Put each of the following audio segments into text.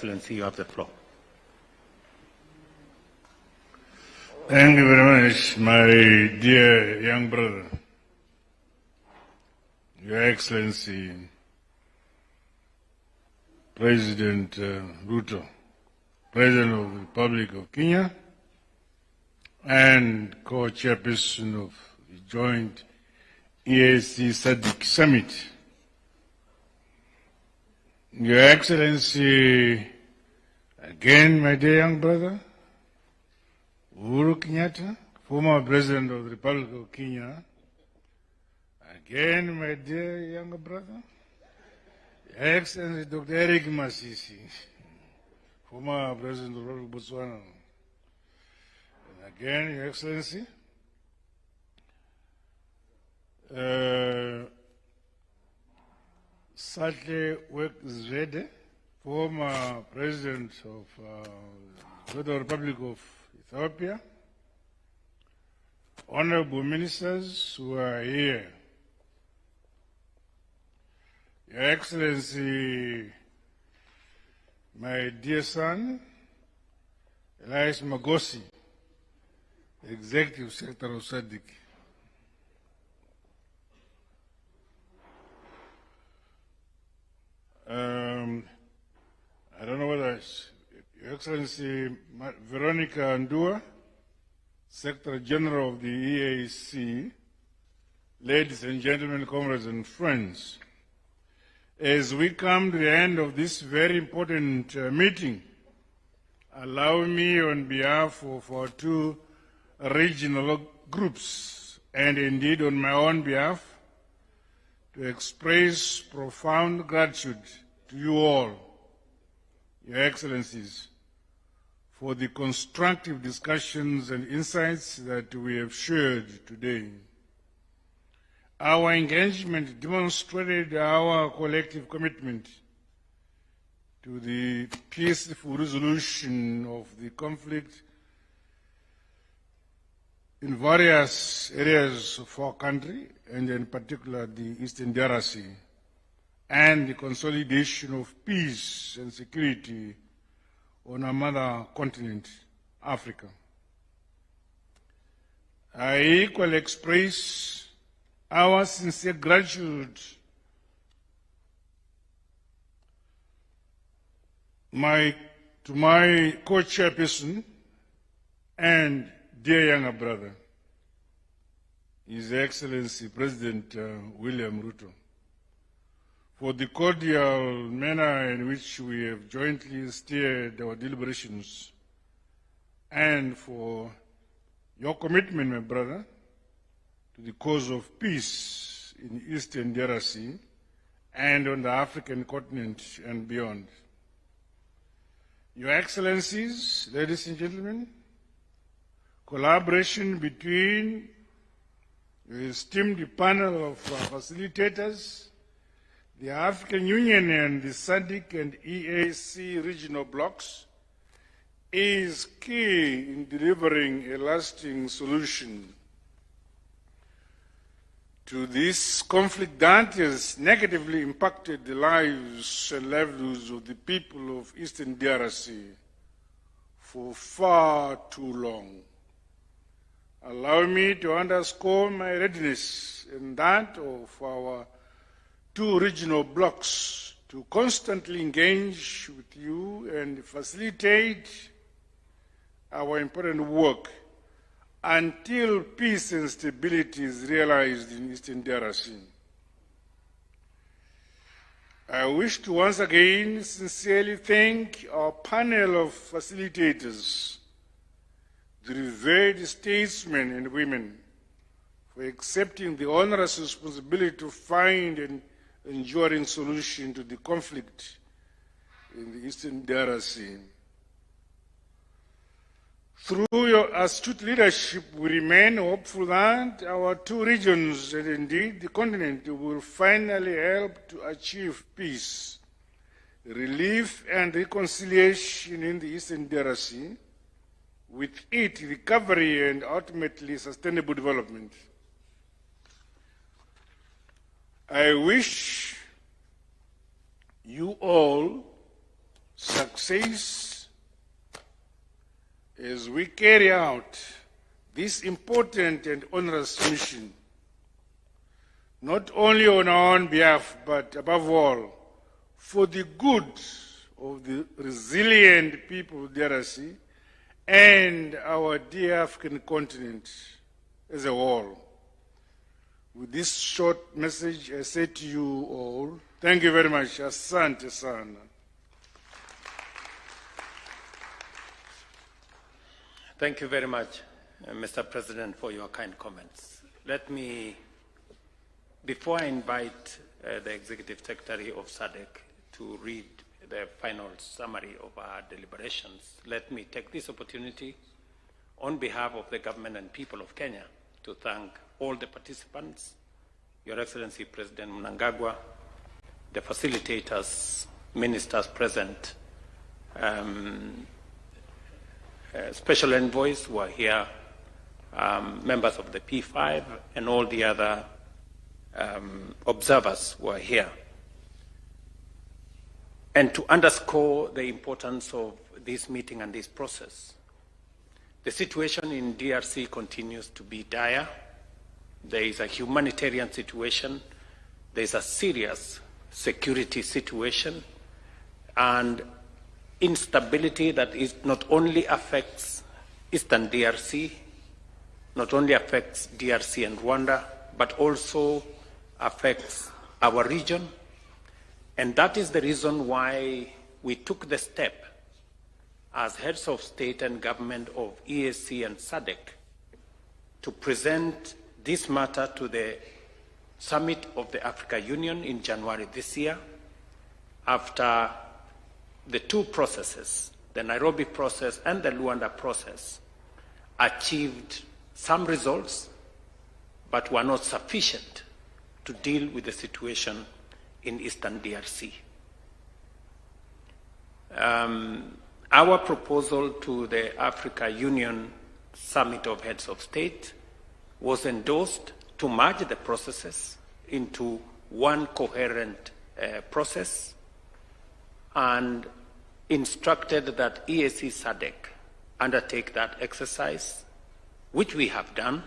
Excellency, you have the floor. Thank you very much, my dear young brother, Your Excellency, President Ruto, President of the Republic of Kenya, and co-chairperson of the joint EAC-SADC summit. Your Excellency, again, my dear young brother, Uhuru Kenyatta, former President of the Republic of Kenya, again, my dear younger brother, Your Excellency Dr. Eric Masisi, former President of the Republic of Botswana, and again, Your Excellency, Sahle Wekzwede, former President of the Republic of Ethiopia, honorable ministers who are here, Your Excellency, my dear son, Elias Magosi, Executive Secretary of SADC, I don't know whether Your Excellency Veronica Ndua, Secretary General of the EAC, ladies and gentlemen, comrades and friends, as we come to the end of this very important meeting, allow me on behalf of our two regional groups, and indeed on my own behalf, to express profound gratitude to you all, Your Excellencies, for the constructive discussions and insights that we have shared today. Our engagement demonstrated our collective commitment to the peaceful resolution of the conflict in various areas of our country, and in particular the Eastern DRC, and the consolidation of peace and security on our mother continent, Africa. I equally express our sincere gratitude to my co-chairperson and dear younger brother, His Excellency President William Ruto, for the cordial manner in which we have jointly steered our deliberations, and for your commitment, my brother, to the cause of peace in Eastern DRC and on the African continent and beyond. Your Excellencies, ladies and gentlemen, collaboration between the esteemed panel of facilitators, the African Union and the SADC and EAC regional blocs is key in delivering a lasting solution to this conflict that has negatively impacted the lives and livelihoods of the people of Eastern DRC for far too long. Allow me to underscore my readiness and that of our two regional blocs to constantly engage with you and facilitate our important work until peace and stability is realized in Eastern DRC. I wish to once again sincerely thank our panel of facilitators, the revered statesmen and women, for accepting the onerous responsibility to find an enduring solution to the conflict in the Eastern DRC. Through your astute leadership, we remain hopeful that our two regions, and indeed the continent, will finally help to achieve peace, relief and reconciliation in the Eastern DRC, with it recovery and ultimately sustainable development. I wish you all success as we carry out this important and onerous mission, not only on our own behalf, but above all, for the good of the resilient people of DRC and our dear African continent as a whole. With this short message, I say to you all, thank you very much. Asante sana. Thank you very much, Mr. President, for your kind comments. Let me, before I invite the Executive Secretary of SADC to read the final summary of our deliberations, let me take this opportunity on behalf of the government and people of Kenya to thank all the participants, Your Excellency President Mnangagwa, the facilitators, ministers present, special envoys who are here, members of the P5, and all the other observers who are here. And to underscore the importance of this meeting and this process, the situation in DRC continues to be dire. There is a humanitarian situation, there is a serious security situation, and instability that is not only affects Eastern DRC, not only affects DRC and Rwanda, but also affects our region. And that is the reason why we took the step as heads of state and government of EAC and SADC to present this matter to the Summit of the Africa Union in January this year, after the two processes, the Nairobi process and the Luanda process, achieved some results, but were not sufficient to deal with the situation in Eastern DRC. Our proposal to the Africa Union Summit of Heads of State was endorsed to merge the processes into one coherent process, and instructed that EAC-SADC undertake that exercise, which we have done,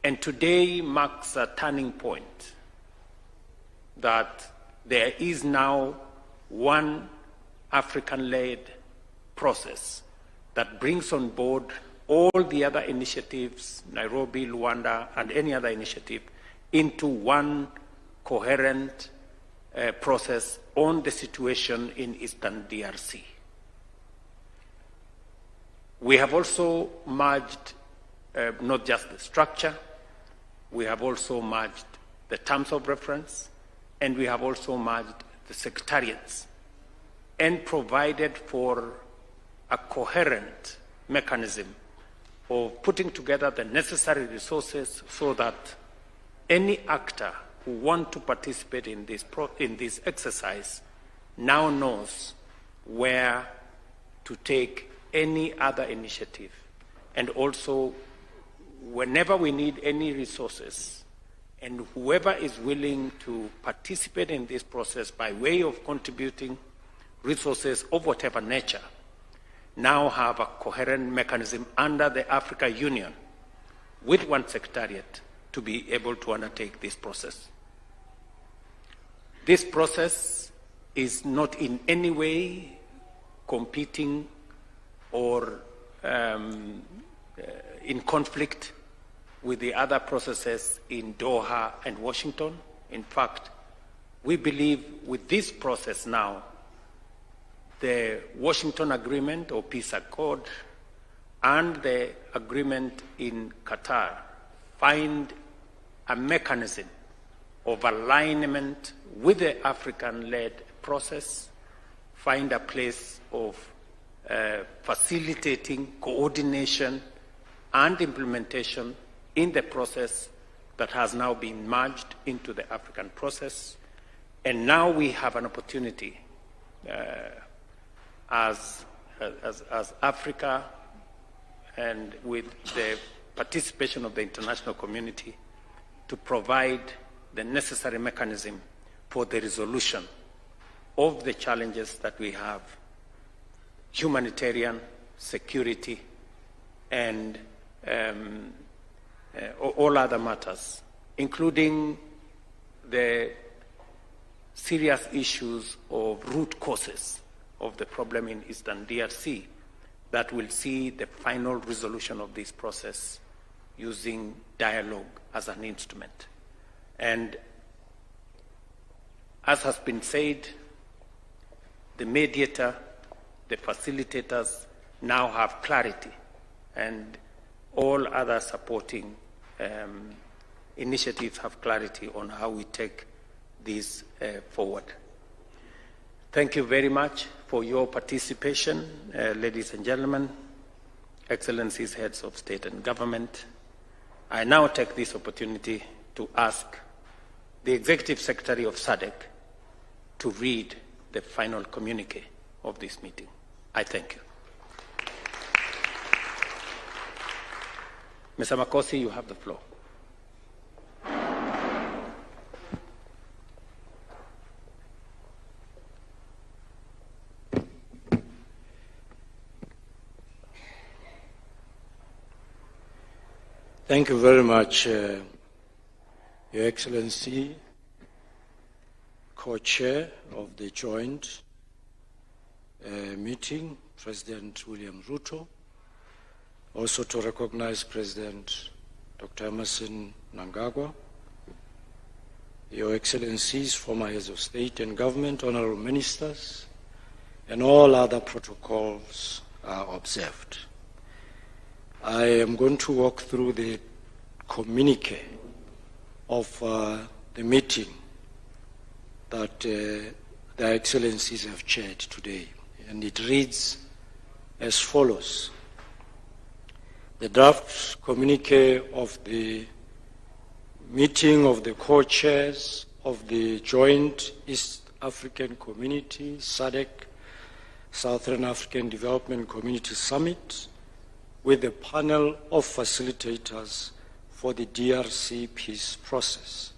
and today marks a turning point that there is now one African-led process that brings on board all the other initiatives, Nairobi, Luanda, and any other initiative, into one coherent process on the situation in Eastern DRC. We have also merged not just the structure, we have also merged the terms of reference, and we have also merged the secretariats and provided for a coherent mechanism of putting together the necessary resources so that any actor who wants to participate in this exercise now knows where to take any other initiative. And also, whenever we need any resources, and whoever is willing to participate in this process by way of contributing resources of whatever nature, now have a coherent mechanism under the Africa Union with one secretariat to be able to undertake this process. This process is not in any way competing or in conflict with the other processes in Doha and Washington. In fact, we believe with this process now, the Washington Agreement or Peace Accord and the agreement in Qatar find a mechanism of alignment with the African-led process, find a place of facilitating coordination and implementation in the process that has now been merged into the African process. And now we have an opportunity as Africa, and with the participation of the international community, to provide the necessary mechanism for the resolution of the challenges that we have, humanitarian, security, and all other matters, including the serious issues of root causes of the problem in Eastern DRC that will see the final resolution of this process using dialogue as an instrument. And as has been said, the mediator, the facilitators now have clarity, and all other supporting initiatives have clarity on how we take this forward. Thank you very much for your participation, ladies and gentlemen, Excellencies, heads of state and government. I now take this opportunity to ask the Executive Secretary of SADC to read the final communique of this meeting. I thank you. Mr. Makosi, you have the floor. Thank you very much, Your Excellency, Co-Chair of the joint meeting, President William Ruto. Also to recognize President Dr. Emerson Mnangagwa, Your Excellencies, former heads of state and government, honorable ministers, and all other protocols are observed. I am going to walk through the communique of the meeting that Their Excellencies have chaired today, and it reads as follows. The draft communique of the meeting of the co-chairs of the Joint East African Community, SADC, Southern African Development Community Summit, with the panel of facilitators for the DRC peace process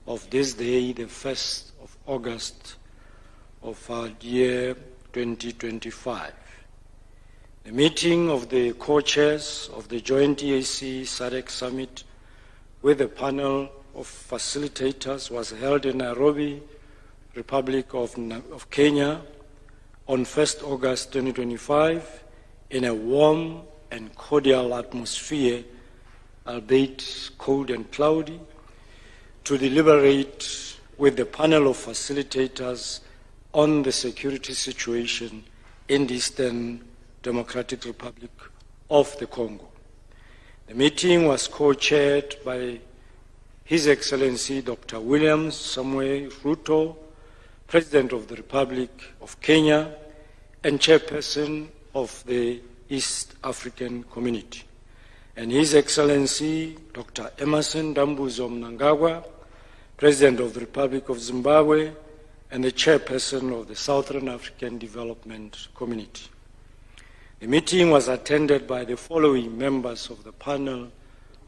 of this day, the 1st of August of our year 2025. The meeting of the co-chairs of the joint EAC-SADC summit with the panel of facilitators was held in Nairobi, Republic of Kenya, on 1st August 2025 in a warm and cordial atmosphere, albeit cold and cloudy, to deliberate with the panel of facilitators on the security situation in the Eastern Democratic Republic of the Congo. The meeting was co-chaired by His Excellency Dr. William Samuel Ruto, President of the Republic of Kenya and Chairperson of the East African Community, and His Excellency Dr. Emerson Dambuzo Mnangagwa, President of the Republic of Zimbabwe and the Chairperson of the Southern African Development Community. The meeting was attended by the following members of the panel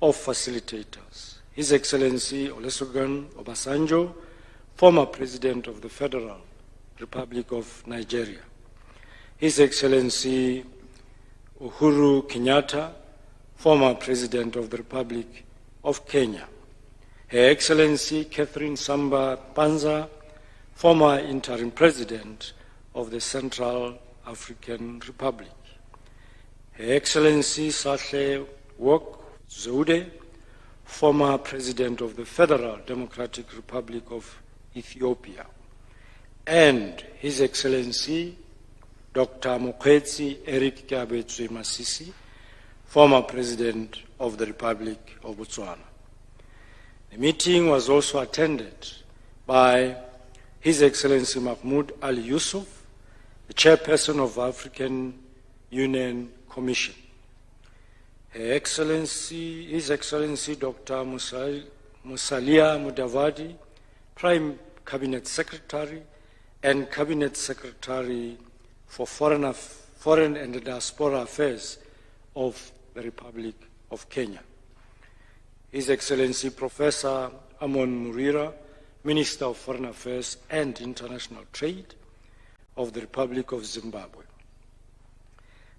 of facilitators: His Excellency Olusegun Obasanjo, former President of the Federal Republic of Nigeria; His Excellency Uhuru Kenyatta, former President of the Republic of Kenya; Her Excellency Catherine Samba Panza, former Interim President of the Central African Republic; Her Excellency Sahle Work Zewde, former President of the Federal Democratic Republic of Ethiopia; and His Excellency Dr. Mokgweetsi Eric Kabetswe Masisi, former President of the Republic of Botswana. The meeting was also attended by His Excellency Mahmoud Ali Yusuf, the Chairperson of African Union Commission; His Excellency Dr. Musalia Mudavadi, Prime Cabinet Secretary and Cabinet Secretary for Foreign and Diaspora Affairs of the Republic of Kenya; His Excellency Professor Amon Murira, Minister of Foreign Affairs and International Trade; of the Republic of Zimbabwe,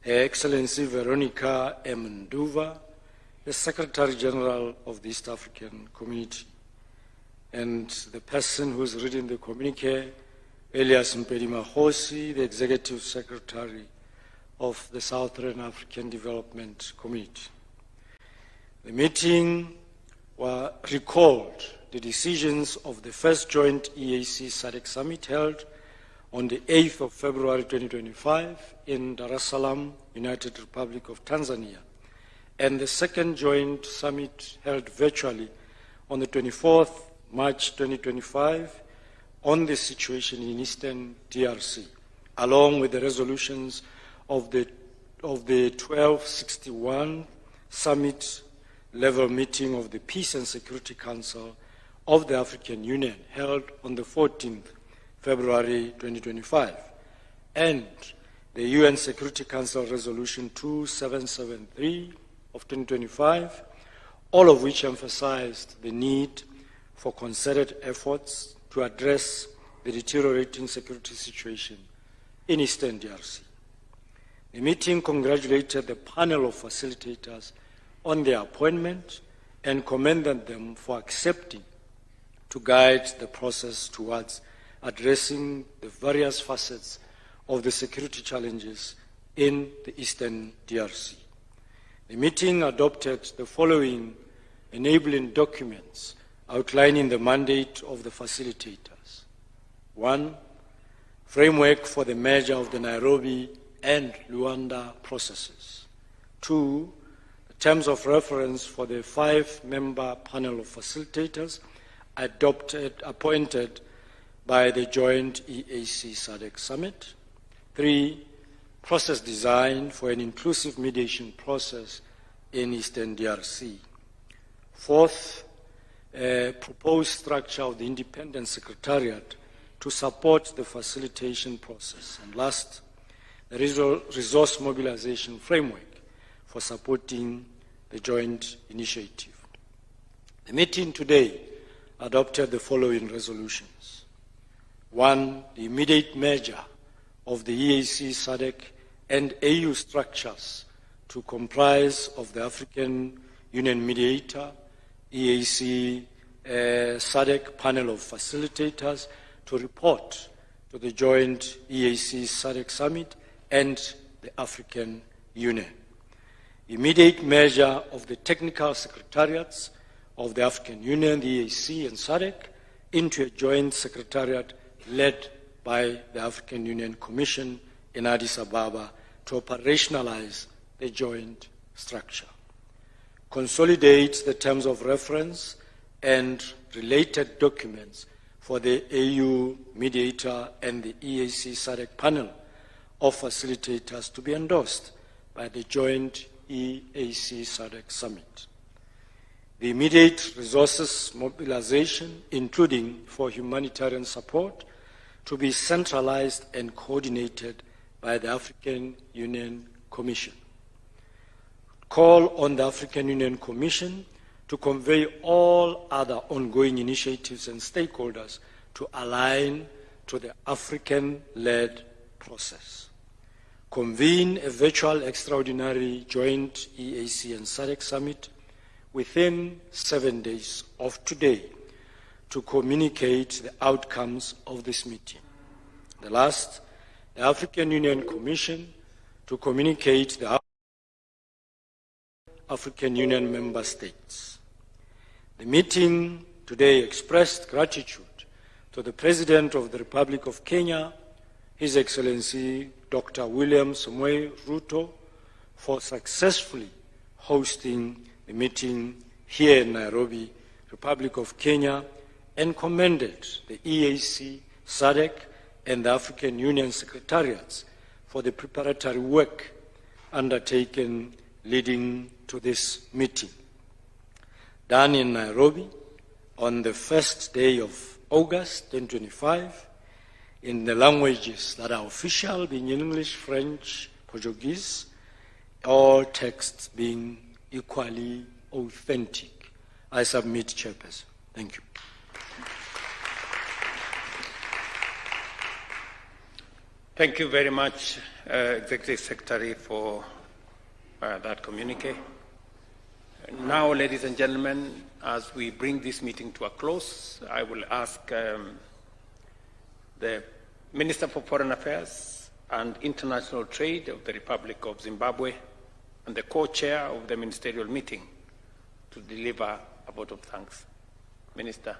Her Excellency Veronica M. Nduva, the Secretary General of the East African Community, and the person who is reading the communique, Elias Mpedi-Mahosi, the Executive Secretary of the Southern African Development Community. The meeting recalled the decisions of the first joint EAC-SADC summit held on the 8th of February 2025 in Dar es Salaam, United Republic of Tanzania, and the second joint summit held virtually on the 24th March 2025 on the situation in Eastern DRC, along with the resolutions of the 1261 summit-level meeting of the Peace and Security Council of the African Union held on the 14th February 2025, and the UN Security Council Resolution 2773 of 2025, all of which emphasized the need for concerted efforts to address the deteriorating security situation in Eastern DRC. The meeting congratulated the panel of facilitators on their appointment and commended them for accepting to guide the process towards addressing the various facets of the security challenges in the Eastern DRC. The meeting adopted the following enabling documents outlining the mandate of the facilitators. 1. Framework for the merger of the Nairobi and Luanda processes. 2. The terms of reference for the 5-member panel of facilitators appointed by the joint EAC-SADC summit. 3. Process design for an inclusive mediation process in Eastern DRC. 4th, proposed structure of the independent secretariat to support the facilitation process. And last, the resource mobilization framework for supporting the joint initiative. The meeting today adopted the following resolutions. 1. The immediate merger of the EAC-SADC and AU structures to comprise of the African Union Mediator, EAC-SADC panel of facilitators to report to the joint EAC-SADC summit and the African Union. Immediate merger of the technical secretariats of the African Union, the EAC and SADC into a joint secretariat led by the African Union Commission in Addis Ababa to operationalize the joint structure. Consolidate the terms of reference and related documents for the AU mediator and the EAC-SADC panel of facilitators to be endorsed by the joint EAC-SADC summit. The immediate resources mobilization, including for humanitarian support, to be centralized and coordinated by the African Union Commission. Call on the African Union Commission to convey all other ongoing initiatives and stakeholders to align to the African-led process. Convene a virtual extraordinary joint EAC and SADC summit within 7 days of today to communicate the outcomes of this meeting. The last, the African Union Commission to communicate the African Union member states. The meeting today expressed gratitude to the President of the Republic of Kenya, His Excellency Dr. William Samoei Ruto, for successfully hosting the meeting here in Nairobi, Republic of Kenya, and commended the EAC, SADC, and the African Union Secretariats for the preparatory work undertaken leading to this meeting. Done in Nairobi on the first day of August 2025 in the languages that are official, being English, French, Portuguese, all texts being equally authentic. I submit, Chairperson. Thank you. 。Thank you very much, Executive Secretary, for that communique. Now, ladies and gentlemen, as we bring this meeting to a close, I will ask the Minister for Foreign Affairs and International Trade of the Republic of Zimbabwe and the co-chair of the ministerial meeting to deliver a vote of thanks. Minister.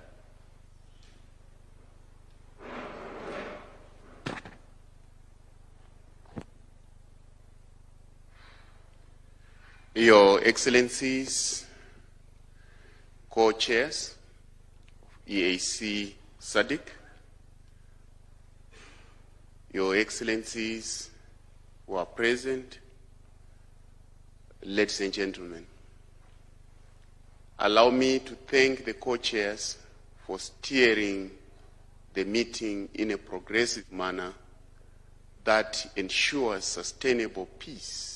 Your Excellencies, co-chairs of EAC-SADC, Your Excellencies who are present, ladies and gentlemen, allow me to thank the co-chairs for steering the meeting in a progressive manner that ensures sustainable peace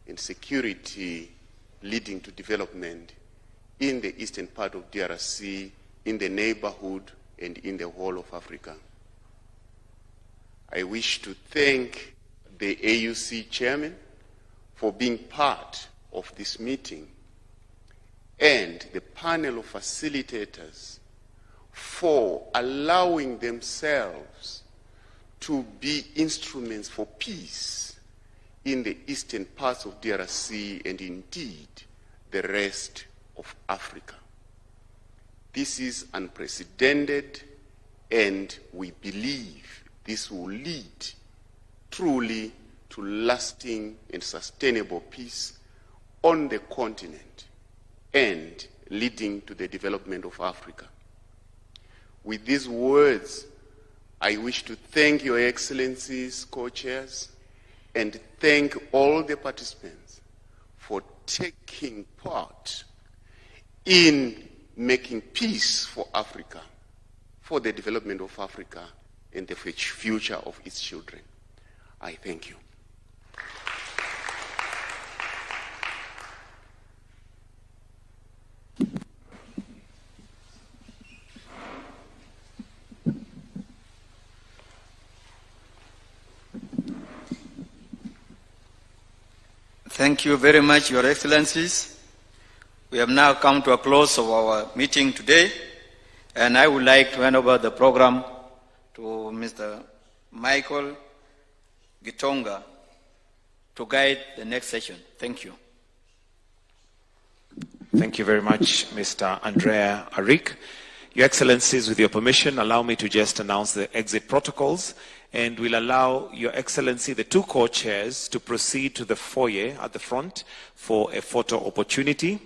and security leading to development in the eastern part of DRC, in the neighborhood, and in the whole of Africa. I wish to thank the AUC chairman for being part of this meeting and the panel of facilitators for allowing themselves to be instruments for peace in the eastern parts of DRC and indeed the rest of Africa. This is unprecedented, and we believe this will lead truly to lasting and sustainable peace on the continent and leading to the development of Africa. With these words, I wish to thank Your Excellencies, co-chairs, and thank all the participants for taking part in making peace for Africa, for the development of Africa and the future of its children. I thank you. Thank you very much, Your Excellencies. We have now come to a close of our meeting today, and I would like to hand over the program to Mr. Michael Gitonga to guide the next session. Thank you. Thank you very much, Mr. Andrea Arik. Your Excellencies, with your permission, allow me to just announce the exit protocols, and we'll allow Your Excellency, the two co-chairs, to proceed to the foyer at the front for a photo opportunity.